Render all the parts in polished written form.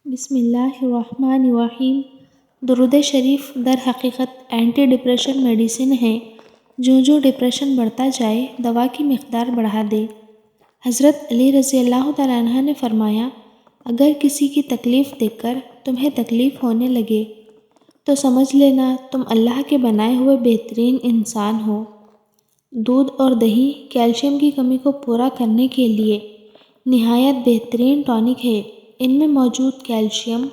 بسم اللہ الرحمن الرحیم۔ درود شریف در حقیقت اینٹی ڈپریشن میڈیسن ہے جو ڈپریشن بڑھتا جائے دوا کی مقدار بڑھا دے۔ حضرت علی رضی اللہ تعالیٰ عنہ نے فرمایا، اگر کسی کی تکلیف دیکھ کر تمہیں تکلیف ہونے لگے تو سمجھ لینا تم اللہ کے بنائے ہوئے بہترین انسان ہو۔ دودھ اور دہی کیلشیم کی کمی کو پورا کرنے کے لیے نہایت بہترین ٹونک ہے۔ ان میں موجود کیلشیم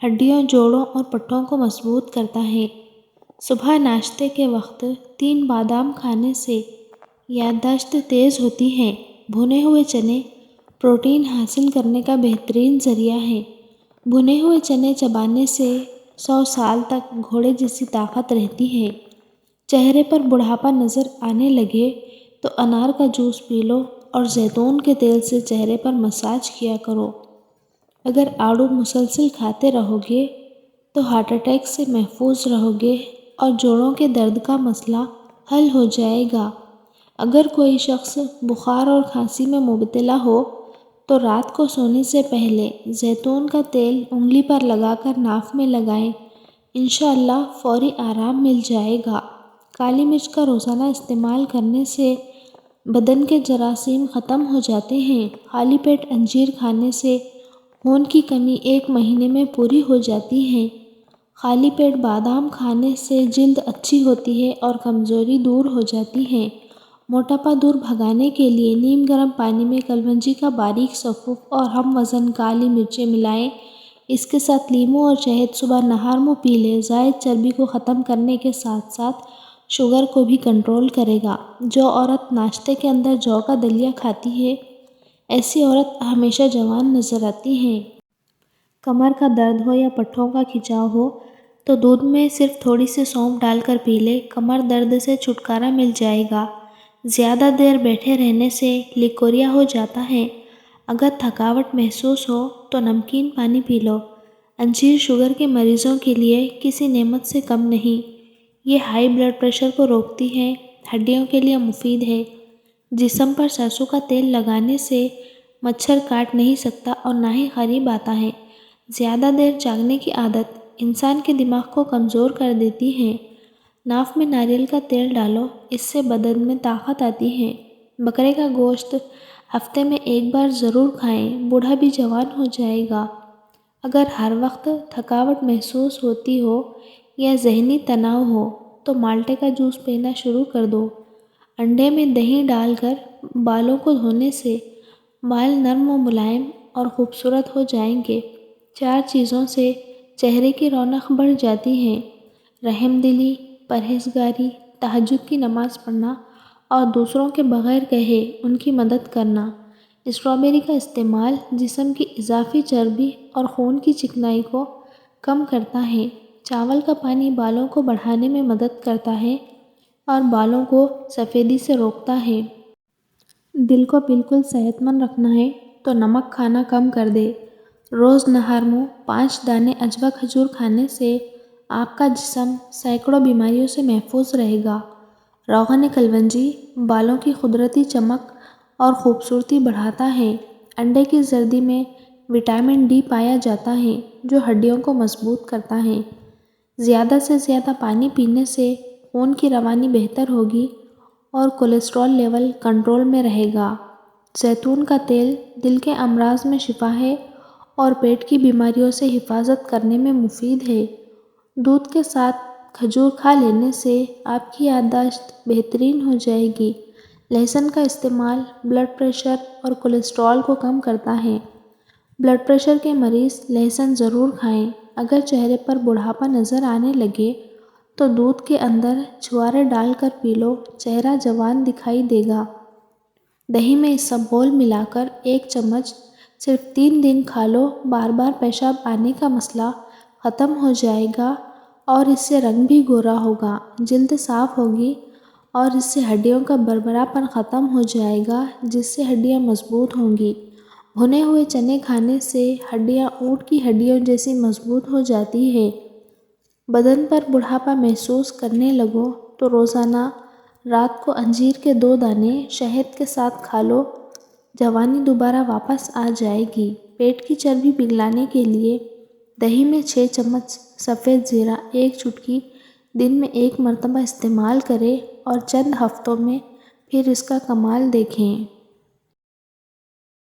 ہڈیوں، جوڑوں اور پٹھوں کو مضبوط کرتا ہے۔ صبح ناشتے کے وقت 3 بادام کھانے سے یادداشت تیز ہوتی ہے۔ بھنے ہوئے چنے پروٹین حاصل کرنے کا بہترین ذریعہ ہیں۔ بھنے ہوئے چنے چبانے سے 100 سال تک گھوڑے جیسی طاقت رہتی ہے۔ چہرے پر بڑھاپا نظر آنے لگے تو انار کا جوس پی لو اور زیتون کے تیل سے چہرے پر مساج کیا کرو۔ اگر آڑو مسلسل کھاتے رہو گے تو ہارٹ اٹیک سے محفوظ رہو گے اور جوڑوں کے درد کا مسئلہ حل ہو جائے گا۔ اگر کوئی شخص بخار اور کھانسی میں مبتلا ہو تو رات کو سونے سے پہلے زیتون کا تیل انگلی پر لگا کر ناک میں لگائیں، انشاءاللہ فوری آرام مل جائے گا۔ کالی مرچ کا روزانہ استعمال کرنے سے بدن کے جراثیم ختم ہو جاتے ہیں۔ خالی پیٹ انجیر کھانے سے خون کی کمی 1 مہینے میں پوری ہو جاتی ہے۔ خالی پیٹ بادام کھانے سے جلد اچھی ہوتی ہے اور کمزوری دور ہو جاتی ہے۔ موٹاپا دور بھگانے کے لیے نیم گرم پانی میں کلونجی کا باریک سفوف اور ہم وزن کالی مرچیں ملائیں، اس کے ساتھ لیموں اور شہد صبح نہار منہ پی لیں۔ زائد چربی کو ختم کرنے کے ساتھ ساتھ شوگر کو بھی کنٹرول کرے گا۔ جو عورت ناشتے کے اندر جو کا دلیا کھاتی ہے، ایسی عورت ہمیشہ جوان نظر آتی ہے۔ کمر کا درد ہو یا پٹھوں کا کھچاؤ ہو تو دودھ میں صرف تھوڑی سی سونف ڈال کر پی لے، کمر درد سے چھٹکارا مل جائے گا۔ زیادہ دیر بیٹھے رہنے سے لیکوریا ہو جاتا ہے۔ اگر تھکاوٹ محسوس ہو تو نمکین پانی پی لو۔ انجیر شوگر کے مریضوں کے لیے کسی نعمت سے کم نہیں۔ یہ ہائی بلڈ پریشر کو روکتی ہے، ہڈیوں کے لیے مفید ہے۔ جسم پر سرسوں کا تیل لگانے سے مچھر کاٹ نہیں سکتا اور نہ ہی قریب آتا ہے۔ زیادہ دیر جاگنے کی عادت انسان کے دماغ کو کمزور کر دیتی ہے۔ ناف میں ناریل کا تیل ڈالو، اس سے بدن میں طاقت آتی ہے۔ بکرے کا گوشت ہفتے میں 1 بار ضرور کھائیں، بوڑھا بھی جوان ہو جائے گا۔ اگر ہر وقت تھکاوٹ محسوس ہوتی ہو یا ذہنی تناؤ ہو تو مالٹے کا جوس پینا شروع کر دو۔ انڈے میں دہی ڈال کر بالوں کو دھونے سے بال نرم و ملائم اور خوبصورت ہو جائیں گے۔ 4 چیزوں سے چہرے کی رونق بڑھ جاتی ہے: رحم دلی، پرہیزگاری، تہجد کی نماز پڑھنا اور دوسروں کے بغیر کہے ان کی مدد کرنا۔ اسٹرابیری کا استعمال جسم کی اضافی چربی اور خون کی چکنائی کو کم کرتا ہے۔ چاول کا پانی بالوں کو بڑھانے میں مدد کرتا ہے اور بالوں کو سفیدی سے روکتا ہے۔ دل کو بالکل صحت مند رکھنا ہے تو نمک کھانا کم کر دے۔ روز نہار منہ 5 دانے عجوا کھجور کھانے سے آپ کا جسم سینکڑوں بیماریوں سے محفوظ رہے گا۔ روغن کلونجی بالوں کی قدرتی چمک اور خوبصورتی بڑھاتا ہے۔ انڈے کی زردی میں وٹامن ڈی پایا جاتا ہے جو ہڈیوں کو مضبوط کرتا ہے۔ زیادہ سے زیادہ پانی پینے سے خون کی روانی بہتر ہوگی اور کولیسٹرول لیول کنٹرول میں رہے گا۔ زیتون کا تیل دل کے امراض میں شفا ہے اور پیٹ کی بیماریوں سے حفاظت کرنے میں مفید ہے۔ دودھ کے ساتھ کھجور کھا لینے سے آپ کی یادداشت بہترین ہو جائے گی۔ لہسن کا استعمال بلڈ پریشر اور کولیسٹرول کو کم کرتا ہے۔ بلڈ پریشر کے مریض لہسن ضرور کھائیں۔ اگر چہرے پر بڑھاپا نظر آنے لگے تو دودھ کے اندر چھوارے ڈال کر پی لو، چہرہ جوان دکھائی دے گا۔ دہی میں اسبگول ملا کر 1 چمچ صرف 3 دن کھا لو، بار بار پیشاب آنے کا مسئلہ ختم ہو جائے گا اور اس سے رنگ بھی گورا ہوگا، جلد صاف ہوگی اور اس سے ہڈیوں کا بھربھرا پن ختم ہو جائے گا جس سے ہڈیاں مضبوط ہوں گی۔ بھنے ہوئے چنے کھانے سے ہڈیاں اونٹ کی ہڈیوں جیسی مضبوط ہو جاتی ہیں۔ بدن پر بڑھاپا محسوس کرنے لگو تو روزانہ رات کو انجیر کے 2 دانے شہد کے ساتھ کھا لو، جوانی دوبارہ واپس آ جائے گی۔ پیٹ کی چربی پگھلانے کے لیے دہی میں 6 چمچ سفید زیرہ ایک چٹکی دن میں 1 مرتبہ استعمال کریں اور چند ہفتوں میں پھر اس کا کمال دیکھیں۔